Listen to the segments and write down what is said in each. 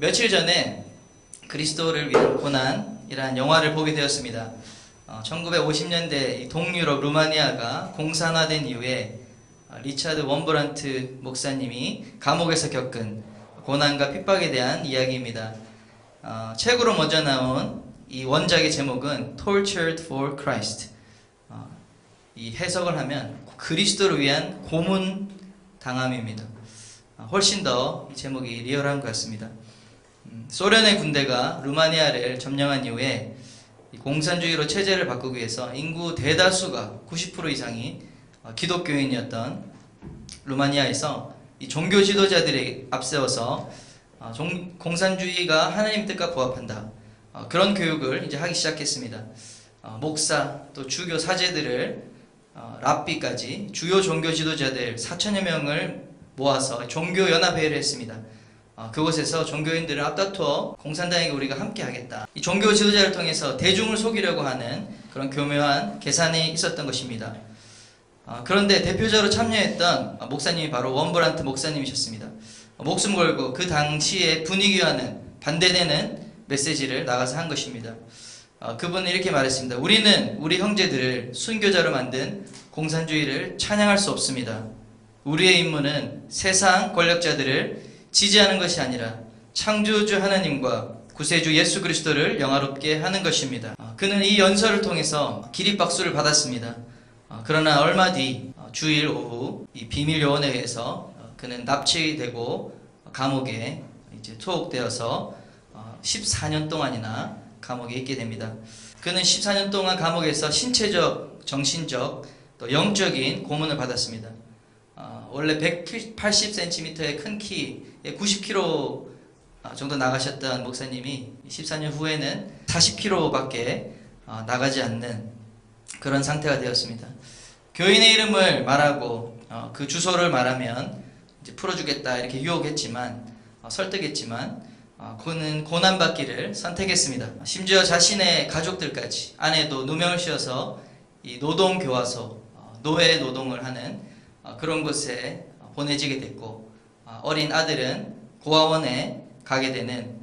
며칠 전에 그리스도를 위한 고난이라는 영화를 보게 되었습니다. 1950년대 동유럽 루마니아가 공산화된 이후에 리차드 원브란트 목사님이 감옥에서 겪은 고난과 핍박에 대한 이야기입니다. 책으로 먼저 나온 이 원작의 제목은 Tortured for Christ. 이 해석을 하면 그리스도를 위한 고문 당함입니다. 훨씬 더 이 제목이 리얼한 것 같습니다. 소련의 군대가 루마니아를 점령한 이후에 공산주의로 체제를 바꾸기 위해서 인구 대다수가 90% 이상이 기독교인이었던 루마니아에서 이 종교 지도자들이 앞세워서 공산주의가 하나님 뜻과 부합한다. 그런 교육을 이제 하기 시작했습니다. 목사 또 주교 사제들을 랍비까지 주요 종교 지도자들 4천여 명을 모아서 종교연합회의를 했습니다. 그곳에서 종교인들을 앞다투어 공산당에게 우리가 함께 하겠다. 이 종교 지도자를 통해서 대중을 속이려고 하는 그런 교묘한 계산이 있었던 것입니다. 그런데 대표자로 참여했던 목사님이 바로 원브란트 목사님이셨습니다. 목숨 걸고 그 당시의 분위기와는 반대되는 메시지를 나가서 한 것입니다. 그분은 이렇게 말했습니다. 우리는 우리 형제들을 순교자로 만든 공산주의를 찬양할 수 없습니다. 우리의 임무는 세상 권력자들을 지지하는 것이 아니라 창조주 하나님과 구세주 예수 그리스도를 영화롭게 하는 것입니다. 그는 이 연설을 통해서 기립박수를 받았습니다. 그러나 얼마 뒤 주일 오후 이 비밀 요원에 의해서 그는 납치되고 감옥에 이제 투옥되어서 14년 동안이나 감옥에 있게 됩니다. 그는 14년 동안 감옥에서 신체적, 정신적, 또 영적인 고문을 받았습니다. 원래 180cm의 큰 키에 90kg 정도 나가셨던 목사님이 14년 후에는 40kg밖에 나가지 않는 그런 상태가 되었습니다. 교인의 이름을 말하고 그 주소를 말하면 이제 풀어주겠다 이렇게 유혹했지만 설득했지만 그는 고난받기를 선택했습니다. 심지어 자신의 가족들까지 아내도 누명을 씌워서 이 노동교화소 노예 노동을 하는 그런 곳에 보내지게 됐고 어린 아들은 고아원에 가게 되는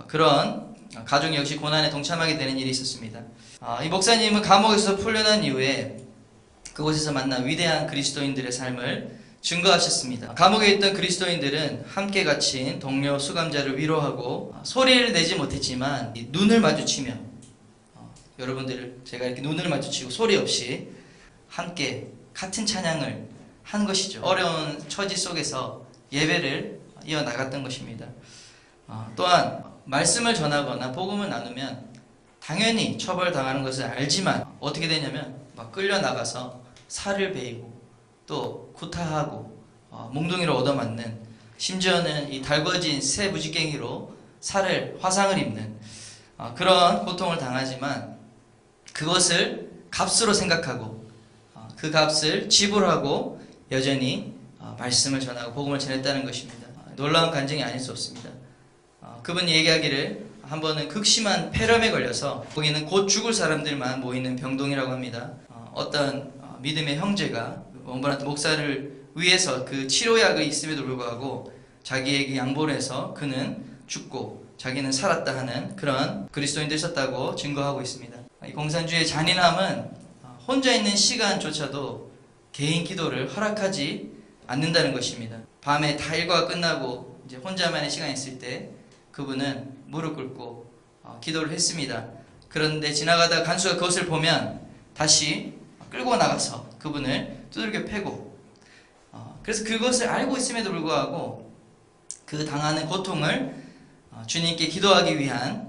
그런 가족 역시 고난에 동참하게 되는 일이 있었습니다. 이 목사님은 감옥에서 풀려난 이후에 그곳에서 만난 위대한 그리스도인들의 삶을 증거하셨습니다. 감옥에 있던 그리스도인들은 함께 갇힌 동료 수감자를 위로하고 소리를 내지 못했지만 눈을 마주치며 여러분들 제가 이렇게 눈을 마주치고 소리 없이 함께 같은 찬양을 한 것이죠. 어려운 처지 속에서 예배를 이어나갔던 것입니다. 또한 말씀을 전하거나 복음을 나누면 당연히 처벌당하는 것을 알지만 어떻게 되냐면 막 끌려나가서 살을 베이고 또 구타하고 몽둥이로 얻어맞는 심지어는 이 달궈진 새 무지깽이로 화상을 입는 그런 고통을 당하지만 그것을 값으로 생각하고 그 값을 지불하고 여전히 말씀을 전하고 복음을 전했다는 것입니다. 놀라운 간증이 아닐 수 없습니다. 그분이 얘기하기를 한 번은 극심한 폐렴에 걸려서 거기는 곧 죽을 사람들만 모이는 병동이라고 합니다. 어떤 믿음의 형제가 원브란트 목사를 위해서 그 치료약이 있음에도 불구하고 자기에게 양보를 해서 그는 죽고 자기는 살았다 하는 그런 그리스도인들이 있었다고 증거하고 있습니다. 이 공산주의의 잔인함은 혼자 있는 시간조차도 개인 기도를 허락하지 않는다는 것입니다. 밤에 다 일과가 끝나고 이제 혼자만의 시간이 있을 때 그분은 무릎 꿇고 기도를 했습니다. 그런데 지나가다 간수가 그것을 보면 다시 끌고 나가서 그분을 두들겨 패고 그래서 그것을 알고 있음에도 불구하고 그 당하는 고통을 주님께 기도하기 위한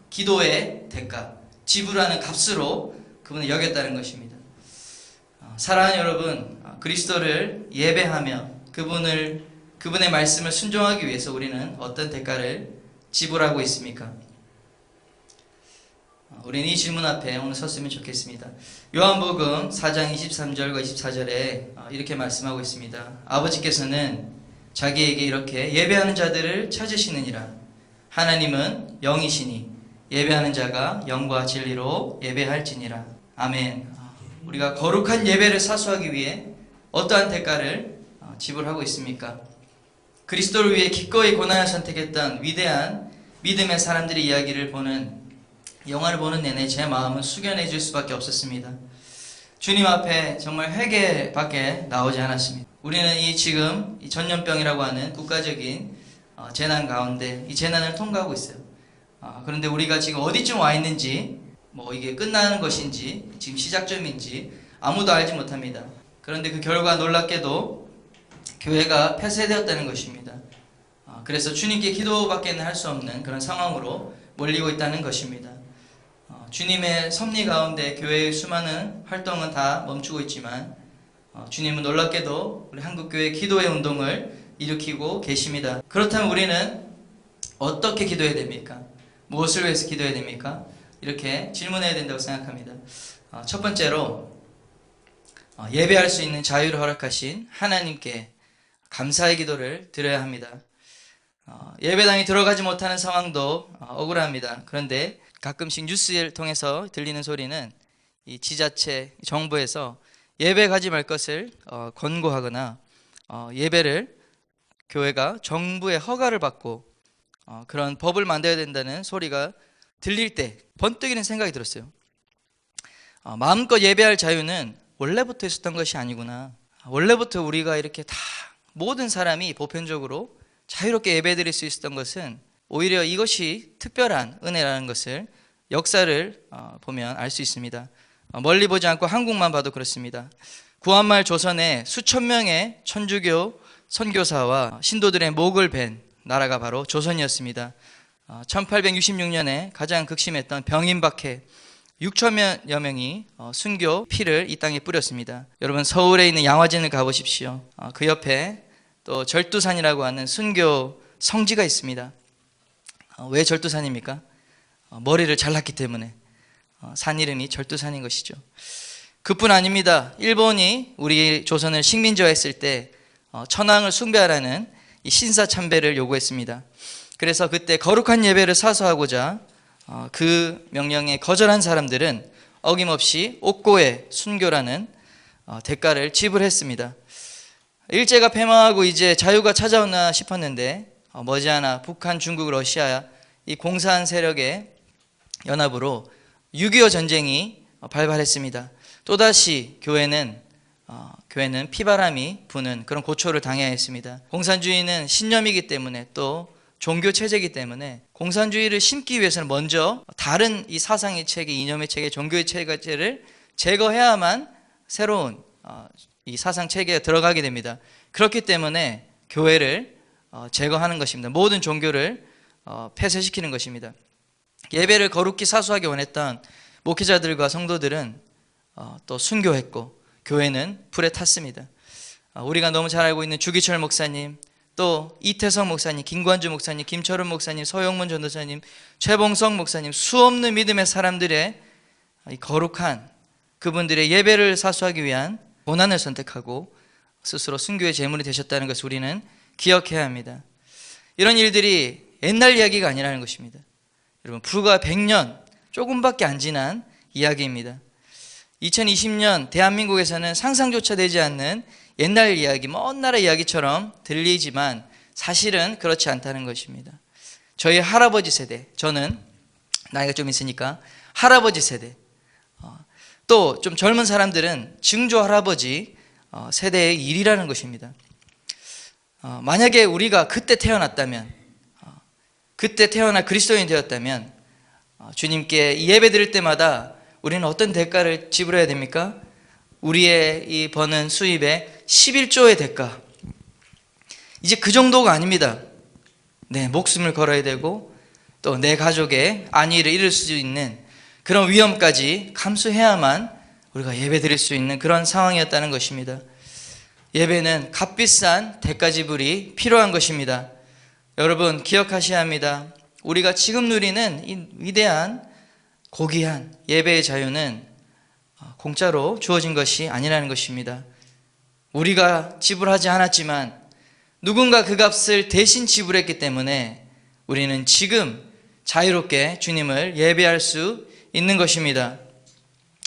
기도의 대가, 지불하는 값으로 그분을 여겼다는 것입니다. 사랑하는 여러분, 그리스도를 예배하며 그분의 말씀을 순종하기 위해서 우리는 어떤 대가를 지불하고 있습니까? 우리는 이 질문 앞에 오늘 섰으면 좋겠습니다. 요한복음 4장 23절과 24절에 이렇게 말씀하고 있습니다. 아버지께서는 자기에게 이렇게 예배하는 자들을 찾으시느니라. 하나님은 영이시니 예배하는 자가 영과 진리로 예배할지니라. 아멘. 우리가 거룩한 예배를 사수하기 위해 어떠한 대가를 지불하고 있습니까? 그리스도를 위해 기꺼이 고난을 선택했던 위대한 믿음의 사람들의 이야기를 영화를 보는 내내 제 마음은 숙연해질 수밖에 없었습니다. 주님 앞에 정말 회개밖에 나오지 않았습니다. 우리는 지금 이 전염병이라고 하는 국가적인 재난 가운데 이 재난을 통과하고 있어요. 그런데 우리가 지금 어디쯤 와 있는지, 이게 끝나는 것인지, 지금 시작점인지 아무도 알지 못합니다. 그런데 그 결과 놀랍게도 교회가 폐쇄되었다는 것입니다. 그래서 주님께 기도밖에는 할 수 없는 그런 상황으로 몰리고 있다는 것입니다. 주님의 섭리 가운데 교회의 수많은 활동은 다 멈추고 있지만 주님은 놀랍게도 우리 한국교회 기도의 운동을 일으키고 계십니다. 그렇다면 우리는 어떻게 기도해야 됩니까? 무엇을 위해서 기도해야 됩니까? 이렇게 질문해야 된다고 생각합니다. 첫 번째로 예배할 수 있는 자유를 허락하신 하나님께 감사의 기도를 드려야 합니다. 예배당에 들어가지 못하는 상황도 억울합니다. 그런데 가끔씩 뉴스를 통해서 들리는 소리는 이 지자체, 정부에서 예배 가지 말 것을 권고하거나 예배를 교회가 정부의 허가를 받고 그런 법을 만들어야 된다는 소리가 들릴 때 번뜩이는 생각이 들었어요. 마음껏 예배할 자유는 원래부터 있었던 것이 아니구나. 원래부터 우리가 이렇게 다 모든 사람이 보편적으로 자유롭게 예배드릴 수 있었던 것은 오히려 이것이 특별한 은혜라는 것을 역사를 보면 알 수 있습니다. 멀리 보지 않고 한국만 봐도 그렇습니다. 구한말 조선에 수천 명의 천주교 선교사와 신도들의 목을 벤 나라가 바로 조선이었습니다. 1866년에 가장 극심했던 병인박해 6천여 명이 순교 피를 이 땅에 뿌렸습니다. 여러분 서울에 있는 양화진을 가보십시오. 그 옆에 또 절두산이라고 하는 순교 성지가 있습니다. 왜 절두산입니까? 머리를 잘랐기 때문에 산 이름이 절두산인 것이죠. 그뿐 아닙니다. 일본이 우리 조선을 식민지화했을 때 천황을 숭배하라는 이 신사참배를 요구했습니다. 그래서 그때 거룩한 예배를 사수하고자 그 명령에 거절한 사람들은 어김없이 옥고의 순교라는 대가를 지불했습니다. 일제가 패망하고 이제 자유가 찾아오나 싶었는데 머지않아 북한, 중국, 러시아 이 공산 세력의 연합으로 6.25 전쟁이 발발했습니다. 또다시 교회는 피바람이 부는 그런 고초를 당해야 했습니다. 공산주의는 신념이기 때문에 또 종교 체제이기 때문에 공산주의를 심기 위해서는 먼저 다른 이 사상의 체계, 이념의 체계, 종교의 체계를 제거해야만 새로운 이 사상 체계에 들어가게 됩니다. 그렇기 때문에 교회를 제거하는 것입니다. 모든 종교를 폐쇄시키는 것입니다. 예배를 거룩히 사수하기 원했던 목회자들과 성도들은 또 순교했고 교회는 불에 탔습니다. 우리가 너무 잘 알고 있는 주기철 목사님, 또 이태성 목사님, 김관주 목사님, 김철훈 목사님, 서영문 전도사님, 최봉성 목사님, 수없는 믿음의 사람들의 이 거룩한 그분들의 예배를 사수하기 위한 고난을 선택하고 스스로 순교의 제물이 되셨다는 것을 우리는 기억해야 합니다. 이런 일들이 옛날 이야기가 아니라는 것입니다. 여러분 불과 100년 조금밖에 안 지난 이야기입니다. 2020년 대한민국에서는 상상조차 되지 않는 옛날 이야기, 먼 나라 이야기처럼 들리지만 사실은 그렇지 않다는 것입니다. 저희 할아버지 세대, 저는 나이가 좀 있으니까 할아버지 세대, 또 좀 젊은 사람들은 증조 할아버지 세대의 일이라는 것입니다. 만약에 우리가 그때 태어났다면, 그때 태어나 그리스도인이 되었다면 주님께 예배 드릴 때마다 우리는 어떤 대가를 지불해야 됩니까? 우리의 이 버는 수입의 11조의 대가. 이제 그 정도가 아닙니다. 내 목숨을 걸어야 되고 또 내 가족의 안위를 잃을 수 있는 그런 위험까지 감수해야만 우리가 예배 드릴 수 있는 그런 상황이었다는 것입니다. 예배는 값비싼 대가 지불이 필요한 것입니다. 여러분 기억하셔야 합니다. 우리가 지금 누리는 이 위대한 고귀한 예배의 자유는 공짜로 주어진 것이 아니라는 것입니다. 우리가 지불하지 않았지만 누군가 그 값을 대신 지불했기 때문에 우리는 지금 자유롭게 주님을 예배할 수 있는 것입니다.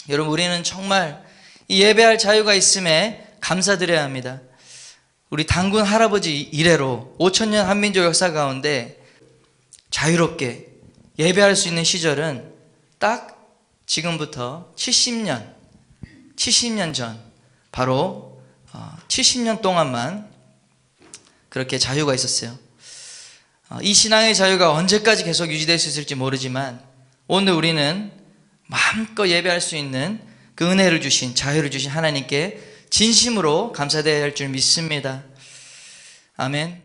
여러분 우리는 정말 이 예배할 자유가 있음에 감사드려야 합니다. 우리 단군 할아버지 이래로 5000년 한민족 역사 가운데 자유롭게 예배할 수 있는 시절은 딱 지금부터 70년 전, 바로 70년 동안만 그렇게 자유가 있었어요. 이 신앙의 자유가 언제까지 계속 유지될 수 있을지 모르지만 오늘 우리는 마음껏 예배할 수 있는 그 은혜를 주신, 자유를 주신 하나님께 진심으로 감사드려야 할 줄 믿습니다. 아멘.